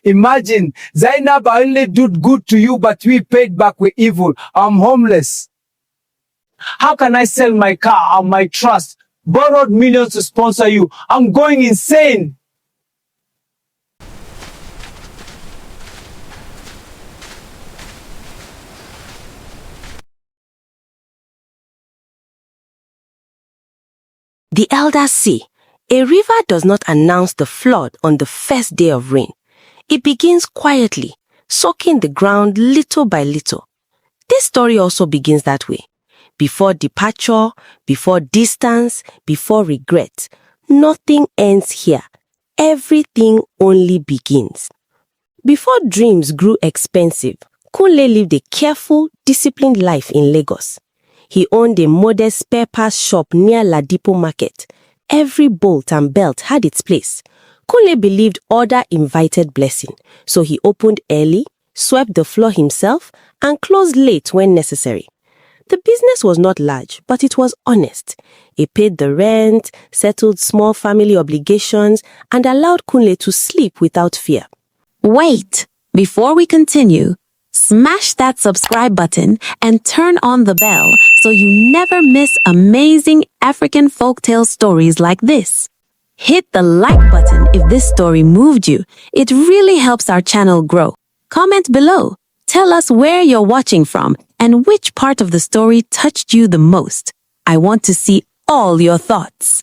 Imagine, Zainab, I only did good to you, but we paid back with evil. I'm homeless. How can I sell my car and my trust? Borrowed millions to sponsor you. I'm going insane. The elders say, a river does not announce the flood on the first day of rain. It begins quietly, soaking the ground little by little. This story also begins that way. Before departure, before distance, before regret, nothing ends here. Everything only begins. Before dreams grew expensive, Kunle lived a careful, disciplined life in Lagos. He owned a modest spare parts shop near Ladipo Market. Every bolt and belt had its place. Kunle believed order invited blessing, so he opened early, swept the floor himself, and closed late when necessary. The business was not large, but it was honest. It paid the rent, settled small family obligations, and allowed Kunle to sleep without fear. Wait! Before we continue, smash that subscribe button and turn on the bell so you never miss amazing African folktale stories like this. Hit the like button if this story moved you. It really helps our channel grow. Comment below. Tell us where you're watching from and which part of the story touched you the most. I want to see all your thoughts.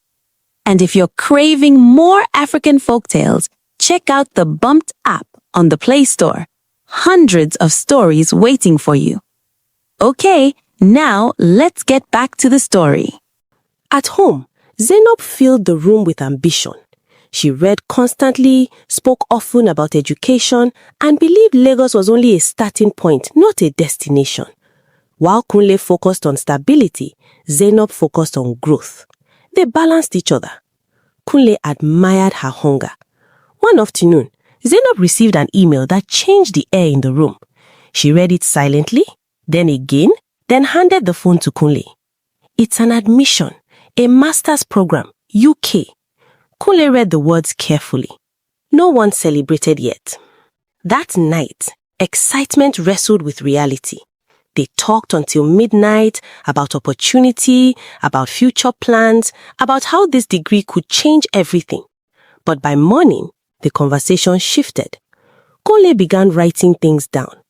And if you're craving more African folktales, check out the Bumped app on the Play Store. Hundreds of stories waiting for you. Okay, now let's get back to the story. At home, Zainab filled the room with ambition. She read constantly, spoke often about education, and believed Lagos was only a starting point, not a destination. While Kunle focused on stability, Zainab focused on growth. They balanced each other. Kunle admired her hunger. One afternoon, Zainab received an email that changed the air in the room. She read it silently, then again, then handed the phone to Kunle. It's an admission, a master's program, UK. Kunle read the words carefully. No one celebrated yet. That night, excitement wrestled with reality. They talked until midnight about opportunity, about future plans, about how this degree could change everything. But by morning, the conversation shifted. Kunle began writing things down.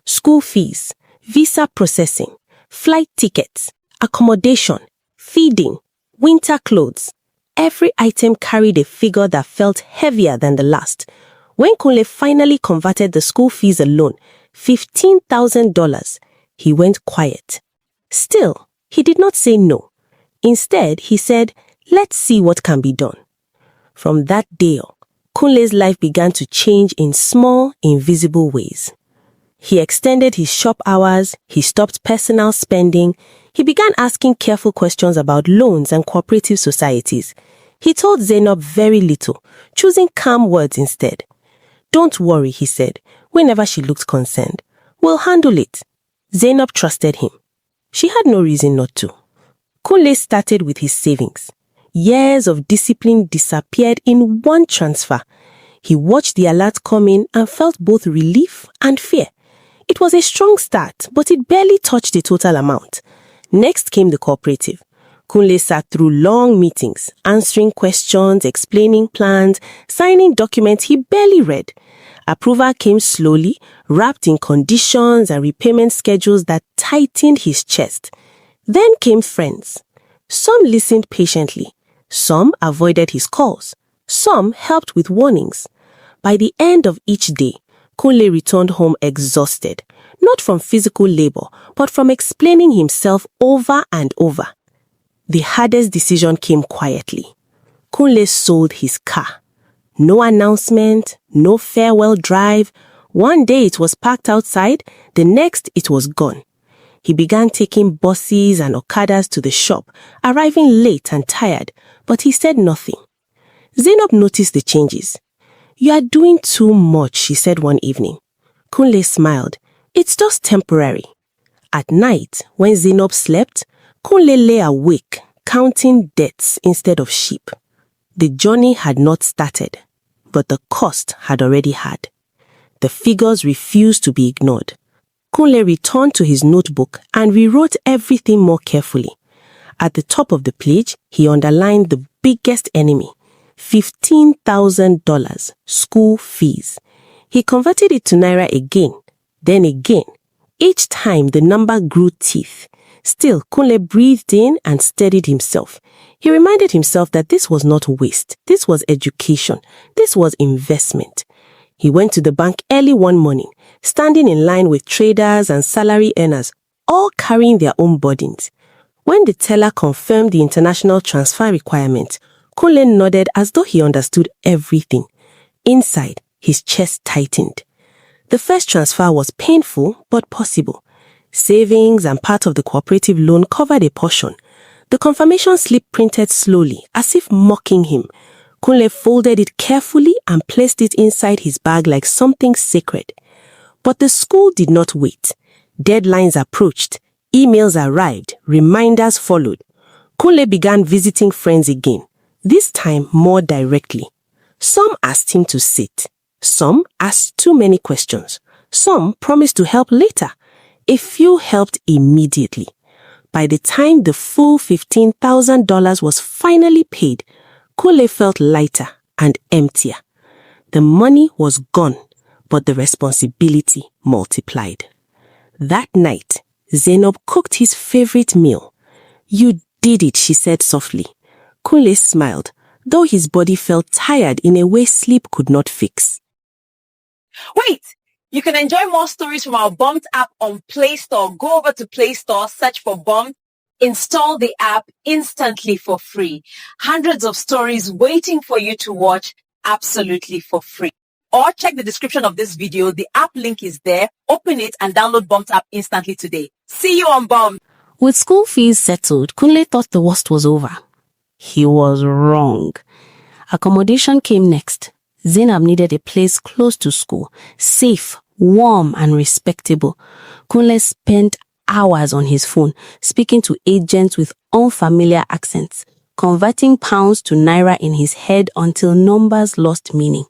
School fees, visa processing, flight tickets, accommodation, feeding, winter clothes. Every item carried a figure that felt heavier than the last. When Kunle finally converted the school fees alone, $15,000, he went quiet. Still, he did not say no. Instead, he said, let's see what can be done. From that day on, Kunle's life began to change in small, invisible ways. He extended his shop hours, he stopped personal spending, he began asking careful questions about loans and cooperative societies. He told Zainab very little, choosing calm words instead. Don't worry, he said, whenever she looked concerned. We'll handle it. Zainab trusted him. She had no reason not to. Kunle started with his savings. Years of discipline disappeared in one transfer. He watched the alert come in and felt both relief and fear. It was a strong start, but it barely touched the total amount. Next came the cooperative. Kunle sat through long meetings, answering questions, explaining plans, signing documents he barely read. Approval came slowly, wrapped in conditions and repayment schedules that tightened his chest. Then came friends. Some listened patiently. Some avoided his calls. Some helped with warnings. By the end of each day, Kunle returned home exhausted, not from physical labor, but from explaining himself over and over. The hardest decision came quietly. Kunle sold his car. No announcement, no farewell drive. One day it was parked outside, the next it was gone. He began taking buses and okadas to the shop, arriving late and tired, but he said nothing. Zainab noticed the changes. You are doing too much, she said one evening. Kunle smiled. It's just temporary. At night, when Zainab slept, Kunle lay awake, counting debts instead of sheep. The journey had not started, but the cost had already had. The figures refused to be ignored. Kunle returned to his notebook and rewrote everything more carefully. At the top of the page, he underlined the biggest enemy, $15,000 school fees. He converted it to naira again, then again. Each time the number grew teeth. Still, Kunle breathed in and steadied himself. He reminded himself that this was not waste. This was education. This was investment. He went to the bank early one morning, standing in line with traders and salary earners, all carrying their own burdens. When the teller confirmed the international transfer requirement, Kunle nodded as though he understood everything. Inside, his chest tightened. The first transfer was painful but possible. Savings and part of the cooperative loan covered a portion. The confirmation slip printed slowly, as if mocking him. Kunle folded it carefully and placed it inside his bag like something sacred. But the school did not wait. Deadlines approached. Emails arrived. Reminders followed. Kunle began visiting friends again, this time more directly. Some asked him to sit. Some asked too many questions. Some promised to help later. A few helped immediately. By the time the full $15,000 was finally paid, Kunle felt lighter and emptier. The money was gone, but the responsibility multiplied. That night, Zainab cooked his favorite meal. "You did it," she said softly. Kunle smiled, though his body felt tired in a way sleep could not fix. Wait! You can enjoy more stories from our Bumped app on Play Store. Go over to Play Store, search for Bumped, install the app instantly for free. Hundreds of stories waiting for you to watch absolutely for free. Or check the description of this video. The app link is there. Open it and download Bumped app instantly today. See you on Bumped. With school fees settled, Kunle thought the worst was over. He was wrong. Accommodation came next. Zainab needed a place close to school, safe, warm and respectable. Kunle spent hours on his phone, speaking to agents with unfamiliar accents, converting pounds to naira in his head until numbers lost meaning.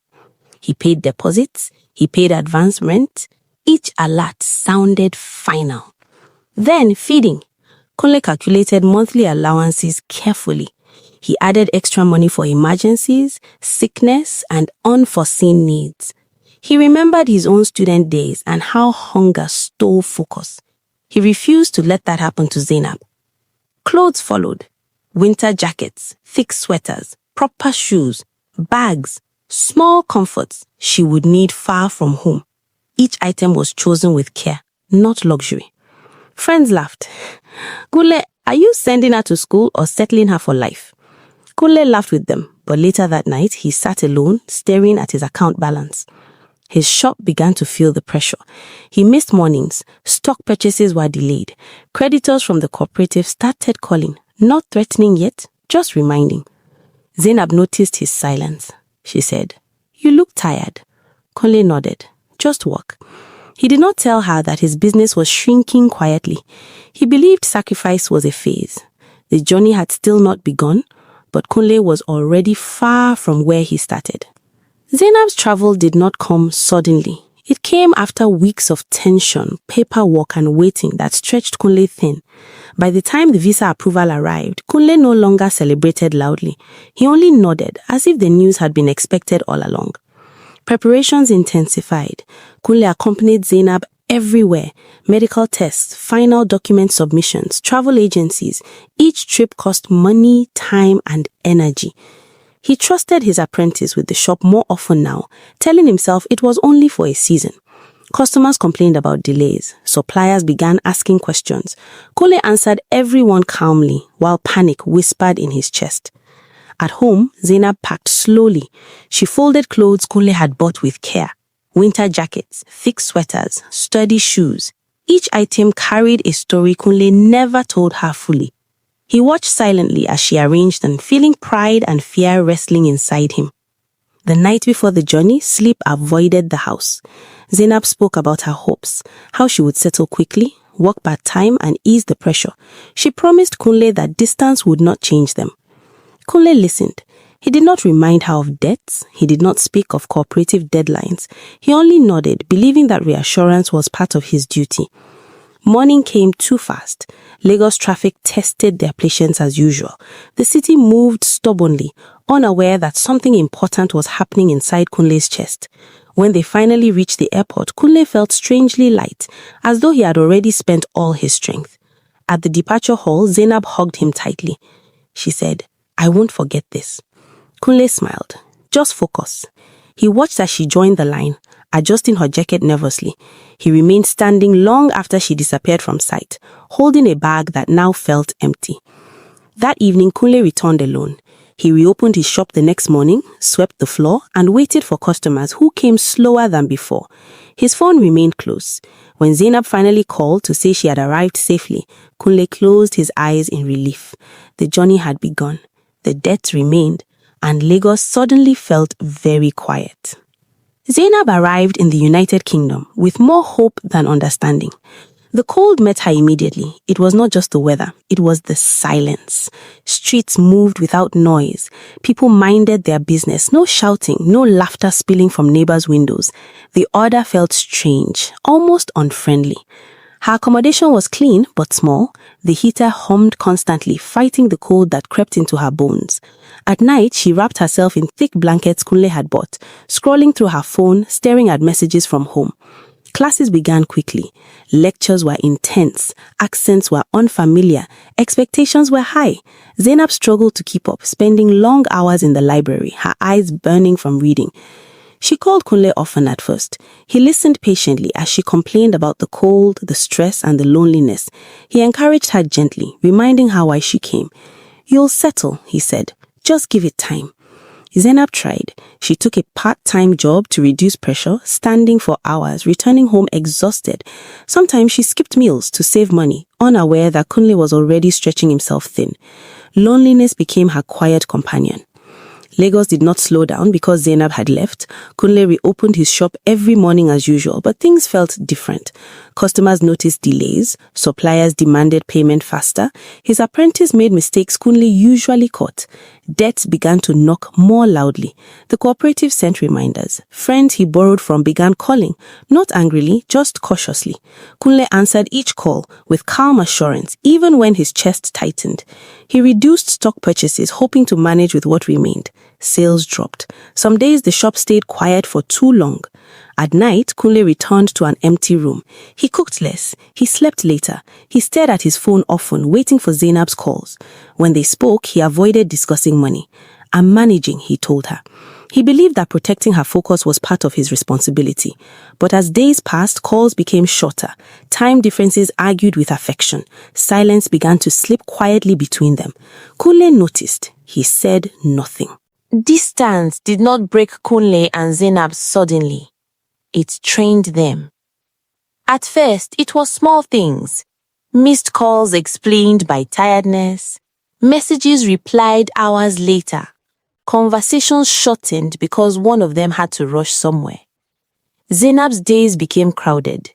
He paid deposits, he paid advance rent. Each alert sounded final. Then feeding. Kunle calculated monthly allowances carefully. He added extra money for emergencies, sickness, and unforeseen needs. He remembered his own student days and how hunger stole focus. He refused to let that happen to Zainab. Clothes followed. Winter jackets, thick sweaters, proper shoes, bags, small comforts she would need far from home. Each item was chosen with care, not luxury. Friends laughed. "Kunle, are you sending her to school or settling her for life?" Kunle laughed with them, but later that night he sat alone, staring at his account balance. His shop began to feel the pressure. He missed mornings. Stock purchases were delayed. Creditors from the cooperative started calling, not threatening yet, just reminding. Zainab noticed his silence. She said, "You look tired." Kunle nodded. "Just work." He did not tell her that his business was shrinking quietly. He believed sacrifice was a phase. The journey had still not begun, but Kunle was already far from where he started. Zainab's travel did not come suddenly. It came after weeks of tension, paperwork and waiting that stretched Kunle thin. By the time the visa approval arrived, Kunle no longer celebrated loudly. He only nodded, as if the news had been expected all along. Preparations intensified. Kunle accompanied Zainab everywhere. Medical tests, final document submissions, travel agencies. Each trip cost money, time, and energy. He trusted his apprentice with the shop more often now, telling himself it was only for a season. Customers complained about delays. Suppliers began asking questions. Kunle answered everyone calmly, while panic whispered in his chest. At home, Zainab packed slowly. She folded clothes Kunle had bought with care. Winter jackets, thick sweaters, sturdy shoes. Each item carried a story Kunle never told her fully. He watched silently as she arranged them, feeling pride and fear wrestling inside him. The night before the journey, sleep avoided the house. Zainab spoke about her hopes, how she would settle quickly, work part-time and ease the pressure. She promised Kunle that distance would not change them. Kunle listened. He did not remind her of debts. He did not speak of cooperative deadlines. He only nodded, believing that reassurance was part of his duty. Morning came too fast. Lagos traffic tested their patience as usual. The city moved stubbornly, unaware that something important was happening inside Kunle's chest. When they finally reached the airport, Kunle felt strangely light, as though he had already spent all his strength. At the departure hall, Zainab hugged him tightly. She said, "I won't forget this." Kunle smiled. "Just focus." He watched as she joined the line, adjusting her jacket nervously. He remained standing long after she disappeared from sight, holding a bag that now felt empty. That evening, Kunle returned alone. He reopened his shop the next morning, swept the floor, and waited for customers who came slower than before. His phone remained close. When Zainab finally called to say she had arrived safely, Kunle closed his eyes in relief. The journey had begun. The debts remained, and Lagos suddenly felt very quiet. Zainab arrived in the United Kingdom with more hope than understanding. The cold met her immediately. It was not just the weather, it was the silence. Streets moved without noise. People minded their business. No shouting, no laughter spilling from neighbors' windows. The order felt strange, almost unfriendly. Her accommodation was clean but small. The heater hummed constantly, fighting the cold that crept into her bones. At night, she wrapped herself in thick blankets Kunle had bought, scrolling through her phone, staring at messages from home. Classes began quickly. Lectures were intense. Accents were unfamiliar. Expectations were high. Zainab struggled to keep up, spending long hours in the library, her eyes burning from reading. She called Kunle often at first. He listened patiently as she complained about the cold, the stress, and the loneliness. He encouraged her gently, reminding her why she came. "You'll settle," he said. "Just give it time." Zainab tried. She took a part-time job to reduce pressure, standing for hours, returning home exhausted. Sometimes she skipped meals to save money, unaware that Kunle was already stretching himself thin. Loneliness became her quiet companion. Lagos did not slow down because Zainab had left. Kunle reopened his shop every morning as usual, but things felt different. Customers noticed delays. Suppliers demanded payment faster. His apprentice made mistakes Kunle usually caught. Debts began to knock more loudly. The cooperative sent reminders. Friends he borrowed from began calling, not angrily, just cautiously. Kunle answered each call with calm assurance, even when his chest tightened. He reduced stock purchases, hoping to manage with what remained. Sales dropped. Some days the shop stayed quiet for too long. At night, Kunle returned to an empty room. He cooked less. He slept later. He stared at his phone often, waiting for Zainab's calls. When they spoke, he avoided discussing money. "I'm managing," he told her. He believed that protecting her focus was part of his responsibility. But as days passed, calls became shorter. Time differences argued with affection. Silence began to slip quietly between them. Kunle noticed. He said nothing. Distance did not break Kunle and Zainab suddenly. It trained them. At first, it was small things. Missed calls explained by tiredness. Messages replied hours later. Conversations shortened because one of them had to rush somewhere. Zainab's days became crowded.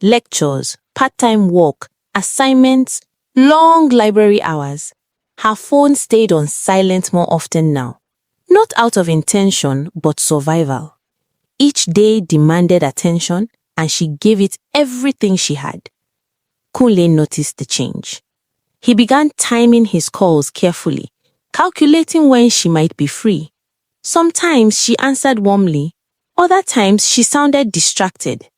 Lectures, part-time work, assignments, long library hours. Her phone stayed on silent more often now. Not out of intention, but survival. Each day demanded attention, and she gave it everything she had. Kunle noticed the change. He began timing his calls carefully, calculating when she might be free. Sometimes she answered warmly, other times she sounded distracted.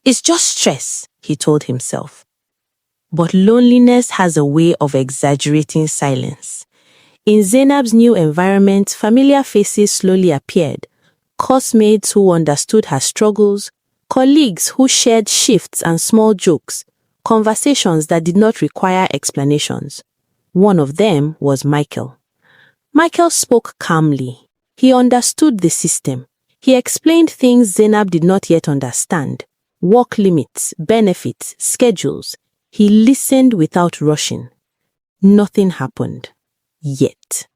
"It's just stress," he told himself. But loneliness has a way of exaggerating silence. In Zainab's new environment, familiar faces slowly appeared. Classmates who understood her struggles, colleagues who shared shifts and small jokes, conversations that did not require explanations. One of them was Michael. Michael spoke calmly. He understood the system. He explained things Zainab did not yet understand. Work limits, benefits, schedules. He listened without rushing. Nothing happened. Yet.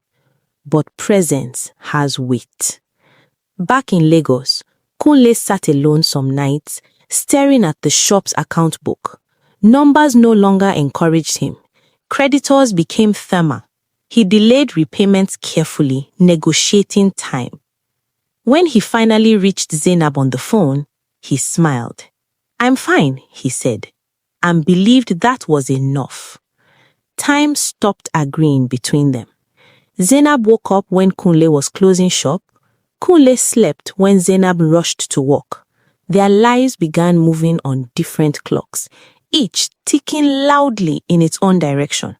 But presence has weight. Back in Lagos, Kunle sat alone some nights, staring at the shop's account book. Numbers no longer encouraged him. Creditors became firmer. He delayed repayments carefully, negotiating time. When he finally reached Zainab on the phone, he smiled. "I'm fine," he said, and believed that was enough. Time stopped agreeing between them. Zainab woke up when Kunle was closing shop. Kunle slept when Zainab rushed to work. Their lives began moving on different clocks, each ticking loudly in its own direction.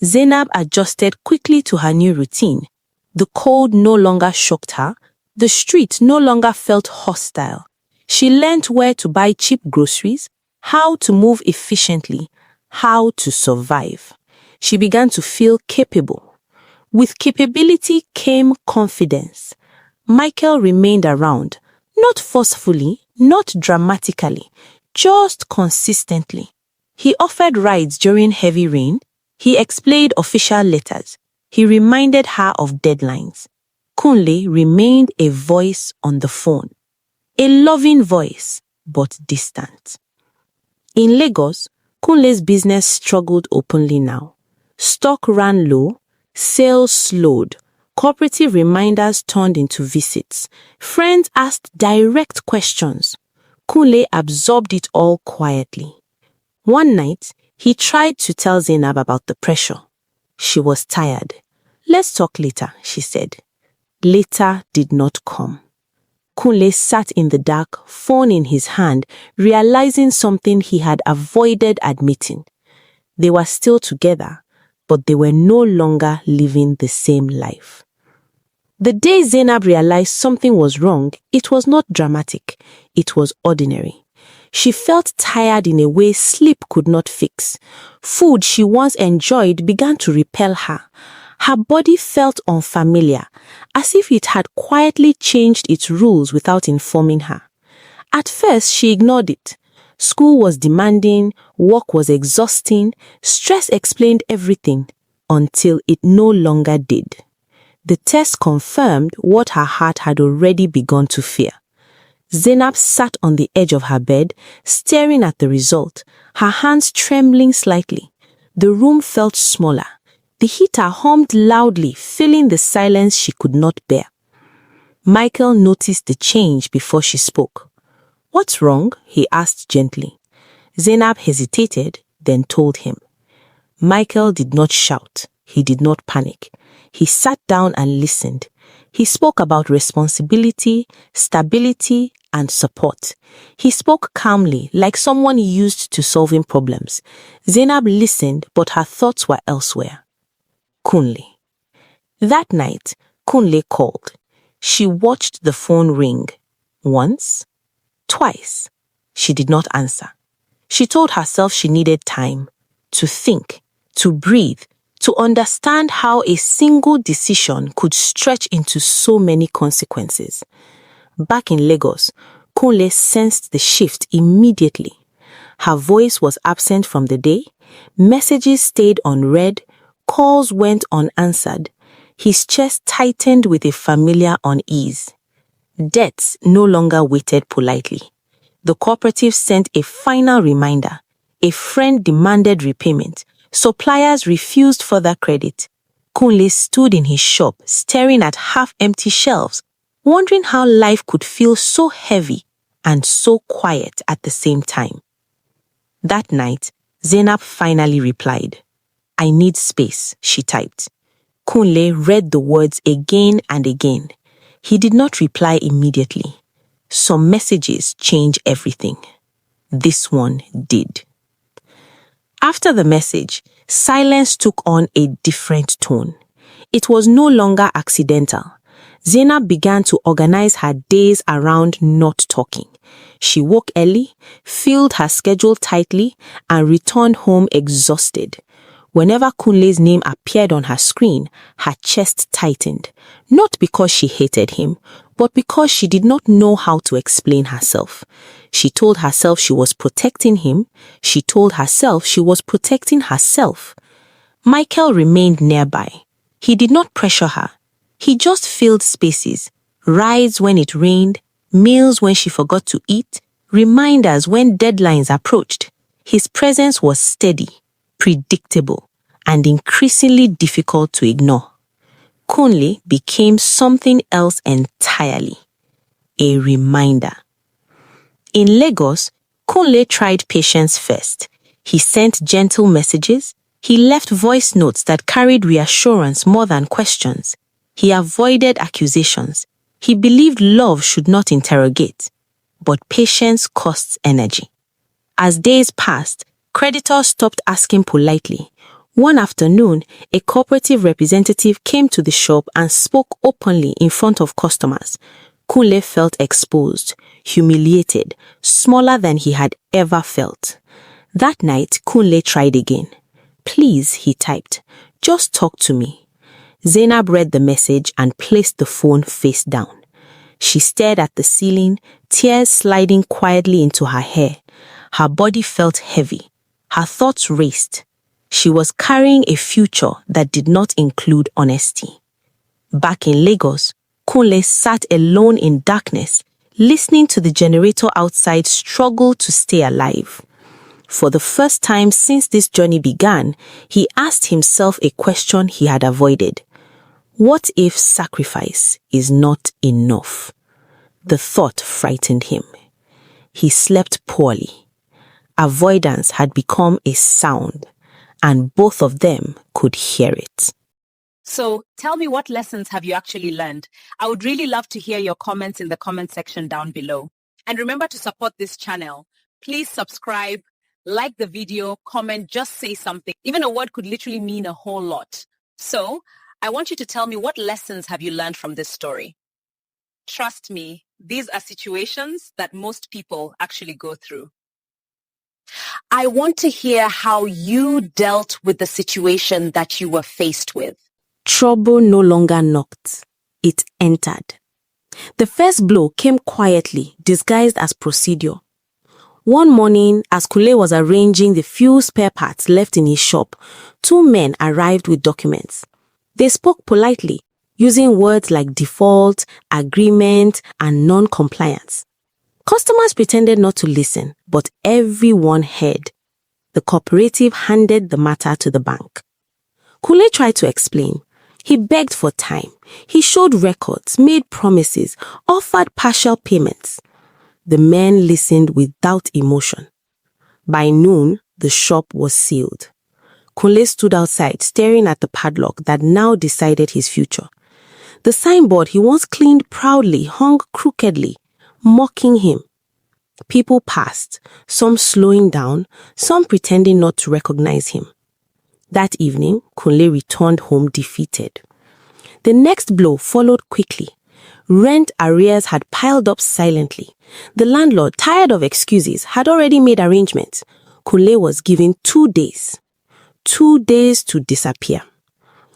Zainab adjusted quickly to her new routine. The cold no longer shocked her. The street no longer felt hostile. She learned where to buy cheap groceries, how to move efficiently, how to survive. She began to feel capable. With capability came confidence. Michael remained around, not forcefully, not dramatically, just consistently. He offered rides during heavy rain. He explained official letters. He reminded her of deadlines. Kunle remained a voice on the phone. A loving voice, but distant. In Lagos, Kunle's business struggled openly now. Stock ran low, sales slowed, cooperative reminders turned into visits. Friends asked direct questions. Kunle absorbed it all quietly. One night, he tried to tell Zainab about the pressure. She was tired. "Let's talk later," she said. Later did not come. Kunle sat in the dark, phone in his hand, realizing something he had avoided admitting. They were still together, but they were no longer living the same life. The day Zainab realized something was wrong, it was not dramatic. It was ordinary. She felt tired in a way sleep could not fix. Food she once enjoyed began to repel her. Her body felt unfamiliar, as if it had quietly changed its rules without informing her. At first, she ignored it. School was demanding, work was exhausting, stress explained everything, until it no longer did. The test confirmed what her heart had already begun to fear. Zainab sat on the edge of her bed, staring at the result, her hands trembling slightly. The room felt smaller. The heater hummed loudly, filling the silence she could not bear. Michael noticed the change before she spoke. "What's wrong?" he asked gently. Zainab hesitated, then told him. Michael did not shout. He did not panic. He sat down and listened. He spoke about responsibility, stability, and support. He spoke calmly, like someone used to solving problems. Zainab listened, but her thoughts were elsewhere. Kunle. That night, Kunle called. She watched the phone ring. Once, twice. She did not answer. She told herself she needed time to think, to breathe, to understand how a single decision could stretch into so many consequences. Back in Lagos, Kunle sensed the shift immediately. Her voice was absent from the day. Messages stayed unread. Calls went unanswered. His chest tightened with a familiar unease. Debts no longer waited politely. The cooperative sent a final reminder. A friend demanded repayment. Suppliers refused further credit. Kunle stood in his shop, staring at half-empty shelves, wondering how life could feel so heavy and so quiet at the same time. That night, Zainab finally replied. "I need space," she typed. Kunle read the words again and again. He did not reply immediately. Some messages change everything. This one did. After the message, silence took on a different tone. It was no longer accidental. Zainab began to organize her days around not talking. She woke early, filled her schedule tightly, and returned home exhausted. Whenever Kunle's name appeared on her screen, her chest tightened, not because she hated him, but because she did not know how to explain herself. She told herself she was protecting him. She told herself she was protecting herself. Michael remained nearby. He did not pressure her. He just filled spaces, rides when it rained, meals when she forgot to eat, reminders when deadlines approached. His presence was steady, predictable, and increasingly difficult to ignore. Kunle became something else entirely. A reminder. In Lagos, Kunle tried patience first. He sent gentle messages. He left voice notes that carried reassurance more than questions. He avoided accusations. He believed love should not interrogate. But patience costs energy. As days passed, creditors stopped asking politely. One afternoon, a cooperative representative came to the shop and spoke openly in front of customers. Kunle felt exposed, humiliated, smaller than he had ever felt. That night, Kunle tried again. "Please," he typed, "just talk to me." Zainab read the message and placed the phone face down. She stared at the ceiling, tears sliding quietly into her hair. Her body felt heavy. Her thoughts raced. She was carrying a future that did not include honesty. Back in Lagos, Kunle sat alone in darkness, listening to the generator outside struggle to stay alive. For the first time since this journey began, he asked himself a question he had avoided. What if sacrifice is not enough? The thought frightened him. He slept poorly. Avoidance had become a sound, and both of them could hear it. So tell me, what lessons have you actually learned? I would really love to hear your comments in the comment section down below. And remember to support this channel. Please subscribe, like the video, comment, just say something. Even a word could literally mean a whole lot. So I want you to tell me, what lessons have you learned from this story? Trust me, these are situations that most people actually go through. I want to hear how you dealt with the situation that you were faced with. Trouble no longer knocked. It entered. The first blow came quietly, disguised as procedure. One morning, as Kunle was arranging the few spare parts left in his shop, two men arrived with documents. They spoke politely, using words like default, agreement, and non-compliance. Customers pretended not to listen, but everyone heard. The cooperative handed the matter to the bank. Kunle tried to explain. He begged for time. He showed records, made promises, offered partial payments. The men listened without emotion. By noon, the shop was sealed. Kunle stood outside, staring at the padlock that now decided his future. The signboard he once cleaned proudly hung crookedly, mocking him. People passed, some slowing down, some pretending not to recognize him. That evening, Kunle returned home defeated. The next blow followed quickly. Rent arrears had piled up silently. The landlord, tired of excuses, had already made arrangements. Kunle was given 2 days. 2 days to disappear.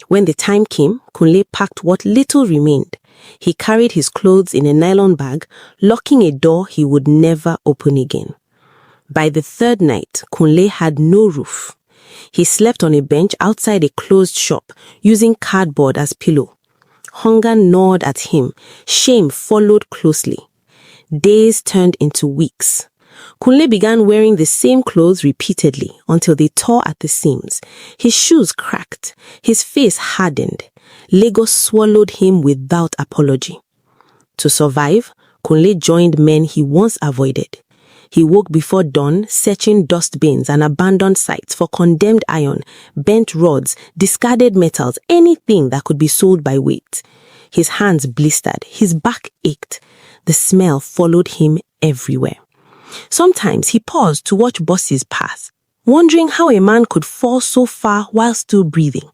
When the time came, Kunle packed what little remained. He carried his clothes in a nylon bag, locking a door he would never open again. By the third night, Kunle had no roof. He slept on a bench outside a closed shop, using cardboard as pillow. Hunger gnawed at him. Shame followed closely. Days turned into weeks. Kunle began wearing the same clothes repeatedly until they tore at the seams. His shoes cracked. His face hardened. Lagos swallowed him without apology. To survive, Kunle joined men he once avoided. He woke before dawn, searching dustbins and abandoned sites for condemned iron, bent rods, discarded metals, anything that could be sold by weight. His hands blistered, his back ached. The smell followed him everywhere. Sometimes he paused to watch buses pass, wondering how a man could fall so far while still breathing.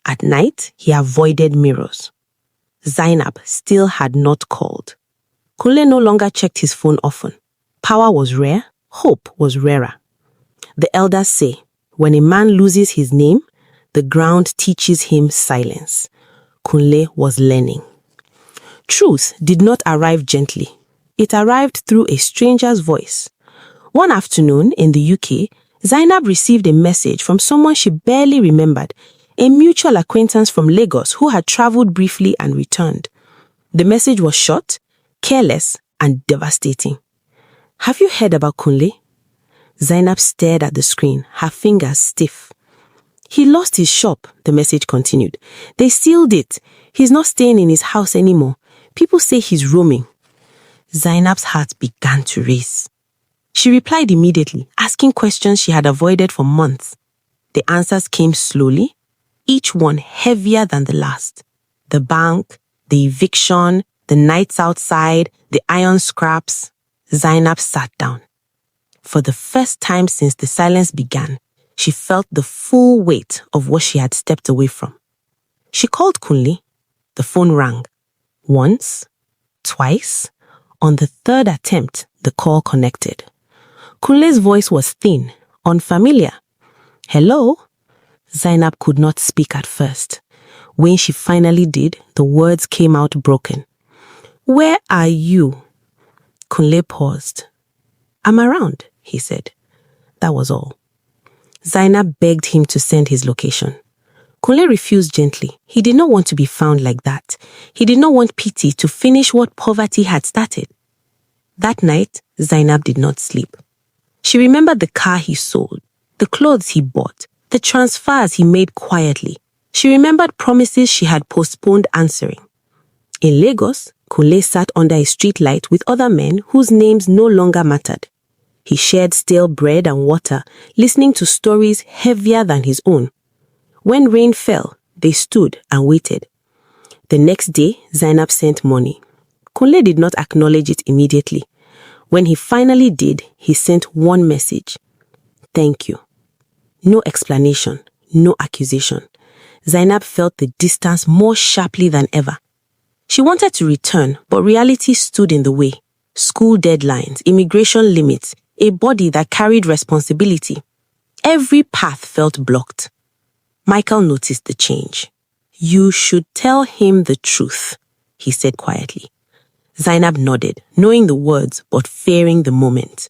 At night, he avoided mirrors. Zainab still had not called. Kunle no longer checked his phone often. Power was rare, hope was rarer. The elders say, when a man loses his name, the ground teaches him silence. Kunle was learning. Truth did not arrive gently. It arrived through a stranger's voice. One afternoon in the UK, Zainab received a message from someone she barely remembered, a mutual acquaintance from Lagos who had traveled briefly and returned. The message was short, careless, and devastating. Have you heard about Kunle? Zainab stared at the screen, her fingers stiff. He lost his shop, the message continued. They sealed it. He's not staying in his house anymore. People say he's roaming. Zainab's heart began to race. She replied immediately, asking questions she had avoided for months. The answers came slowly, each one heavier than the last. The bank, the eviction, the nights outside, the iron scraps. Zainab sat down. For the first time since the silence began, she felt the full weight of what she had stepped away from. She called Kunle. The phone rang. Once, twice. On the third attempt, the call connected. Kunle's voice was thin, unfamiliar. Hello? Zainab could not speak at first. When she finally did, the words came out broken. Where are you? Kunle paused. I'm around, he said. That was all. Zainab begged him to send his location. Kunle refused gently. He did not want to be found like that. He did not want pity to finish what poverty had started. That night, Zainab did not sleep. She remembered the car he sold, the clothes he bought, the transfers he made quietly. She remembered promises she had postponed answering. In Lagos, Kunle sat under a street light with other men whose names no longer mattered. He shared stale bread and water, listening to stories heavier than his own. When rain fell, they stood and waited. The next day, Zainab sent money. Kunle did not acknowledge it immediately. When he finally did, he sent one message. Thank you. No explanation, no accusation. Zainab felt the distance more sharply than ever. She wanted to return, but reality stood in the way. School deadlines, immigration limits, a body that carried responsibility. Every path felt blocked. Michael noticed the change. You should tell him the truth, he said quietly. Zainab nodded, knowing the words but fearing the moment.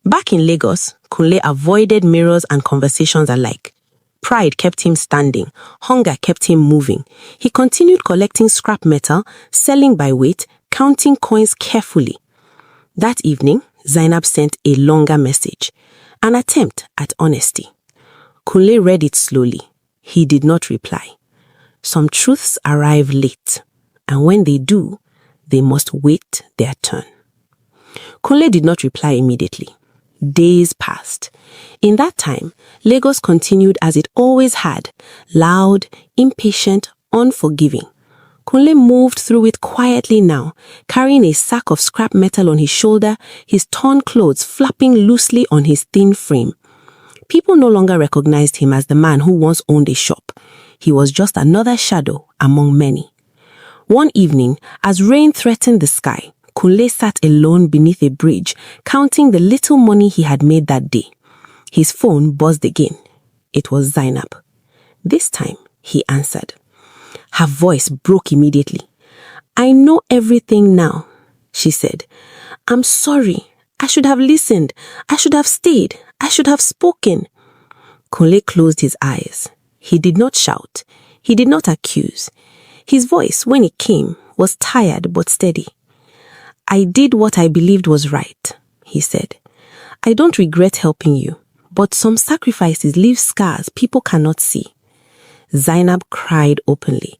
Back in Lagos, Kunle avoided mirrors and conversations alike. Pride kept him standing. Hunger kept him moving. He continued collecting scrap metal, selling by weight, counting coins carefully. That evening, Zainab sent a longer message, an attempt at honesty. Kunle read it slowly. He did not reply. Some truths arrive late, and when they do, they must wait their turn. Kunle did not reply immediately. Days passed. In that time, Lagos continued as it always had, loud, impatient, unforgiving. Kunle moved through it quietly now, carrying a sack of scrap metal on his shoulder, his torn clothes flapping loosely on his thin frame. People no longer recognized him as the man who once owned a shop. He was just another shadow among many. One evening, as rain threatened the sky, Kunle sat alone beneath a bridge, counting the little money he had made that day. His phone buzzed again. It was Zainab. This time, he answered. Her voice broke immediately. I know everything now, she said. I'm sorry. I should have listened. I should have stayed. I should have spoken. Kunle closed his eyes. He did not shout. He did not accuse. His voice, when it came, was tired but steady. I did what I believed was right, he said. I don't regret helping you, but some sacrifices leave scars people cannot see. Zainab cried openly.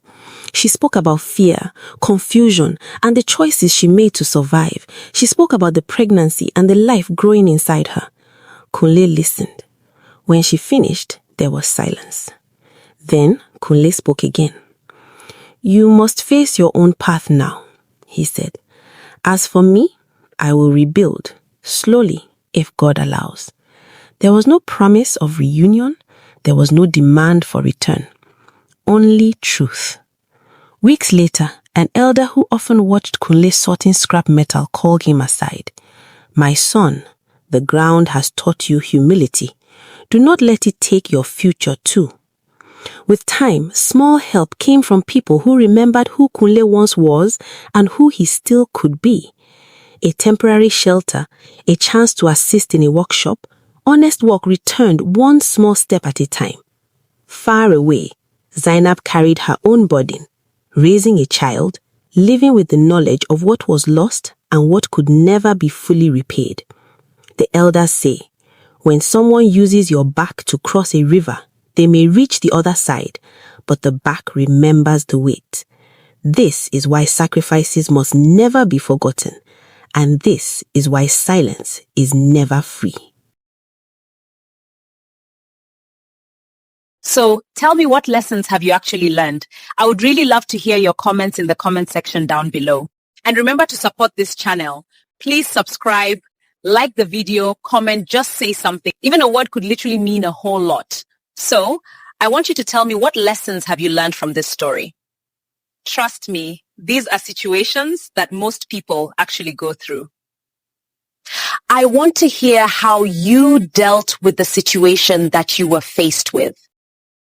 She spoke about fear, confusion, and the choices she made to survive. She spoke about the pregnancy and the life growing inside her. Kunle listened. When she finished, there was silence. Then Kunle spoke again. You must face your own path now, he said. As for me, I will rebuild, slowly, if God allows. There was no promise of reunion. There was no demand for return. Only truth. Weeks later, an elder who often watched Kunle sorting scrap metal called him aside. My son, the ground has taught you humility. Do not let it take your future too. With time, small help came from people who remembered who Kunle once was and who he still could be. A temporary shelter, a chance to assist in a workshop, honest work returned one small step at a time. Far away, Zainab carried her own burden, raising a child, living with the knowledge of what was lost and what could never be fully repaid. The elders say, when someone uses your back to cross a river, They may reach the other side, but the back remembers the weight. This is why sacrifices must never be forgotten, and this is why silence is never free. So tell me, what lessons have you actually learned? I would really love to hear your comments in the comment section down below. And remember to support this channel. Please subscribe, like the video, comment, just say something. Even a word could literally mean a whole lot. So I want you to tell me, what lessons have you learned from this story? Trust me, these are situations that most people actually go through. I want to hear how you dealt with the situation that you were faced with.